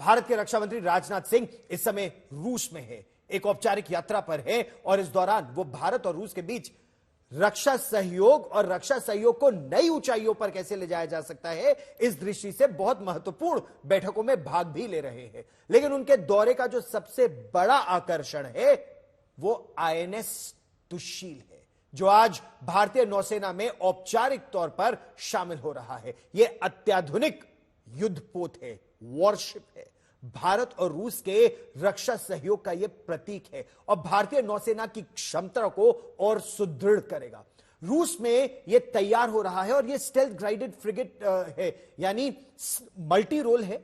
भारत के रक्षा मंत्री राजनाथ सिंह इस समय रूस में है, एक औपचारिक यात्रा पर है और इस दौरान वो भारत और रूस के बीच रक्षा सहयोग और रक्षा सहयोग को नई ऊंचाइयों पर कैसे ले जाया जा सकता है, इस दृष्टि से बहुत महत्वपूर्ण बैठकों में भाग भी ले रहे हैं। लेकिन उनके दौरे का जो सबसे बड़ा आकर्षण है वो आईएनएस तुशील है, जो आज भारतीय नौसेना में औपचारिक तौर पर शामिल हो रहा है। यह अत्याधुनिक युद्धपोत है, वॉरशिप है, भारत और रूस के रक्षा सहयोग का यह प्रतीक है और भारतीय नौसेना की क्षमता को और सुदृढ़ करेगा। रूस में यह तैयार हो रहा है और यह स्टेल्थ गाइडेड फ्रिगेट है, यानी मल्टी रोल है,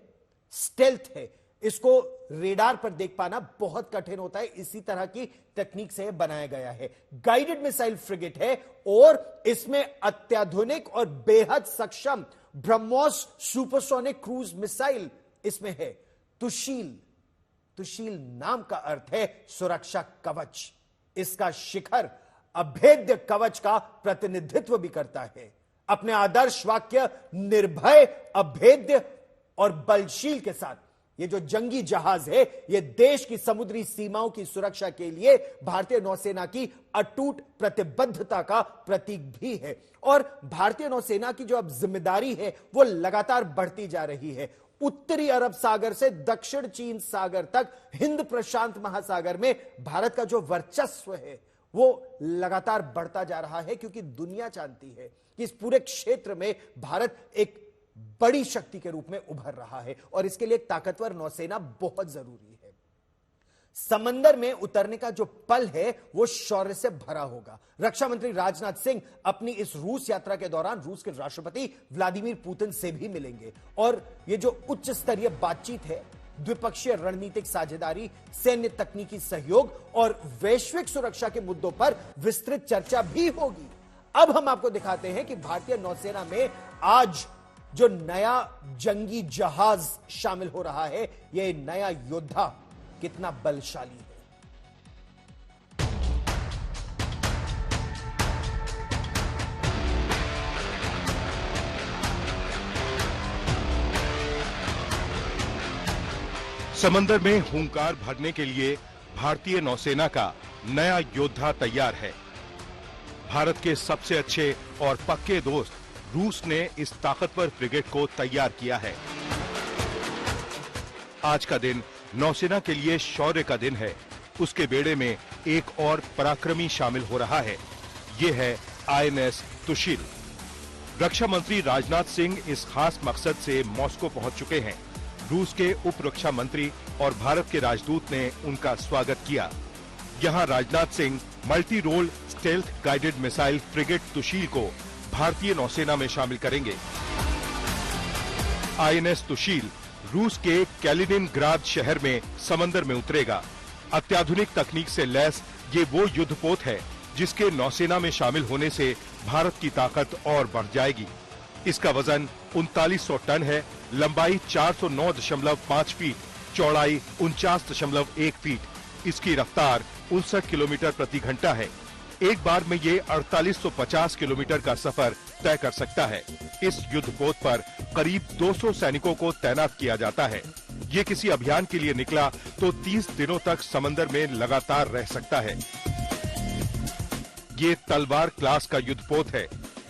स्टेल्थ है। इसको रेडार पर देख पाना बहुत कठिन होता है, इसी तरह की तकनीक से बनाया गया है। गाइडेड मिसाइल फ्रिगेट है और इसमें अत्याधुनिक और बेहद सक्षम ब्रह्मोस सुपरसोनिक क्रूज मिसाइल इसमें है। तुशील नाम का अर्थ है सुरक्षा कवच। इसका शिखर अभेद्य कवच का प्रतिनिधित्व भी करता है। अपने आदर्श वाक्य निर्भय, अभेद्य और बलशील के साथ ये जो जंगी जहाज है, ये देश की समुद्री सीमाओं की सुरक्षा के लिए भारतीय नौसेना की अटूट प्रतिबद्धता का प्रतीक भी है। और भारतीय नौसेना की जो अब जिम्मेदारी है वो लगातार बढ़ती जा रही है। उत्तरी अरब सागर से दक्षिण चीन सागर तक हिंद प्रशांत महासागर में भारत का जो वर्चस्व है वो लगातार बढ़ता जा रहा है, क्योंकि दुनिया जानती है कि इस पूरे क्षेत्र में भारत एक बड़ी शक्ति के रूप में उभर रहा है और इसके लिए एक ताकतवर नौसेना बहुत जरूरी है। समंदर में उतरने का जो पल है वो शौर्य से भरा होगा। रक्षा मंत्री राजनाथ सिंह अपनी इस रूस यात्रा के दौरान रूस के राष्ट्रपति व्लादिमीर पुतिन से भी मिलेंगे और ये जो उच्च स्तरीय बातचीत है, द्विपक्षीय रणनीतिक साझेदारी, सैन्य तकनीकी सहयोग और वैश्विक सुरक्षा के मुद्दों पर विस्तृत चर्चा भी होगी। अब हम आपको दिखाते हैं कि भारतीय नौसेना में आज जो नया जंगी जहाज शामिल हो रहा है, यह नया योद्धा कितना बलशाली है। समंदर में हुंकार भरने के लिए भारतीय नौसेना का नया योद्धा तैयार है। भारत के सबसे अच्छे और पक्के दोस्त रूस ने इस ताकतवर फ्रिगेट को तैयार किया है। आज का दिन नौसेना के लिए शौर्य का दिन है। उसके बेड़े में एक और पराक्रमी शामिल हो रहा है। ये है आईएनएस तुशील। रक्षा मंत्री राजनाथ सिंह इस खास मकसद से मॉस्को पहुंच चुके हैं। रूस के उप रक्षा मंत्री और भारत के राजदूत ने उनका स्वागत किया। यहां Rajnath Singh multi role stealth guided missile frigate Tushil को भारतीय नौसेना में शामिल करेंगे। आईएनएस तुशील रूस के कैलिनिनग्राद शहर में समंदर में उतरेगा। अत्याधुनिक तकनीक से लैस ये वो युद्धपोत है जिसके नौसेना में शामिल होने से भारत की ताकत और बढ़ जाएगी। इसका वजन 3900 टन है, लंबाई 409.5 फीट, चौड़ाई 49.1 फीट। इसकी रफ्तार 59 किलोमीटर प्रति घंटा है। एक बार में ये 4850 किलोमीटर का सफर तय कर सकता है। इस युद्धपोत पर करीब 200 सैनिकों को तैनात किया जाता है। ये किसी अभियान के लिए निकला तो 30 दिनों तक समंदर में लगातार रह सकता है। ये तलवार क्लास का युद्धपोत है।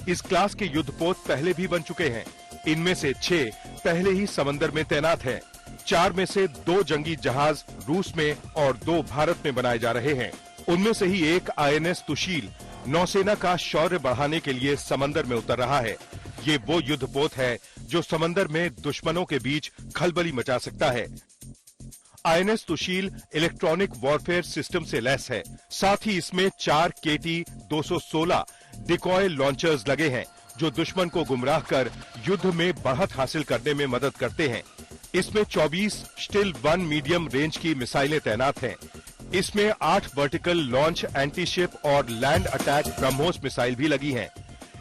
इस क्लास के युद्धपोत पहले भी बन चुके हैं। इनमें से 6 पहले ही समंदर में तैनात हैं। 4 में से 2 जंगी जहाज रूस में और 2 भारत में बनाए जा रहे हैं। उनमें से ही एक आईएनएस तुशील नौसेना का शौर्य बढ़ाने के लिए समंदर में उतर रहा है। ये वो युद्धपोत है जो समंदर में दुश्मनों के बीच खलबली मचा सकता है। INS Tushil electronic warfare system से लैस है। साथ ही इसमें 4 KT-216 डिकॉय लॉन्चर्स लगे हैं जो दुश्मन को गुमराह कर युद्ध में बढ़त हासिल करने में मदद करते हैं। इसमें 24 स्टिल 1 मीडियम रेंज की मिसाइलें तैनात हैं। इसमें 8 वर्टिकल लॉन्च एंटीशिप और लैंड अटैक ब्रह्मोस मिसाइल भी लगी हैं।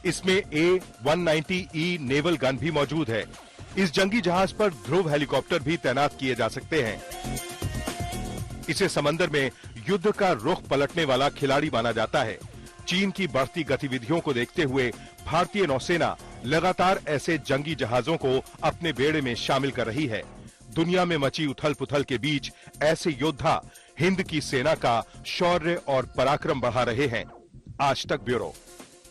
इसमें A-190E नेवल गन भी मौजूद है। इस जंगी जहाज पर ध्रुव हेलीकॉप्टर भी तैनात किए जा सकते हैं। इसे समंदर में युद्ध का रुख पलटने वाला खिलाड़ी माना जाता है। चीन की बढ़ती गतिविधियों को देखते हुए भारतीय नौसेना लगातार ऐसे जंगी जहाजों को अपने बेड़े में शामिल कर रही है। दुनिया में मची उथल पुथल के बीच ऐसे योद्धा हिंद की सेना का शौर्य और पराक्रम बढ़ा रहे हैं। आज तक ब्यूरो।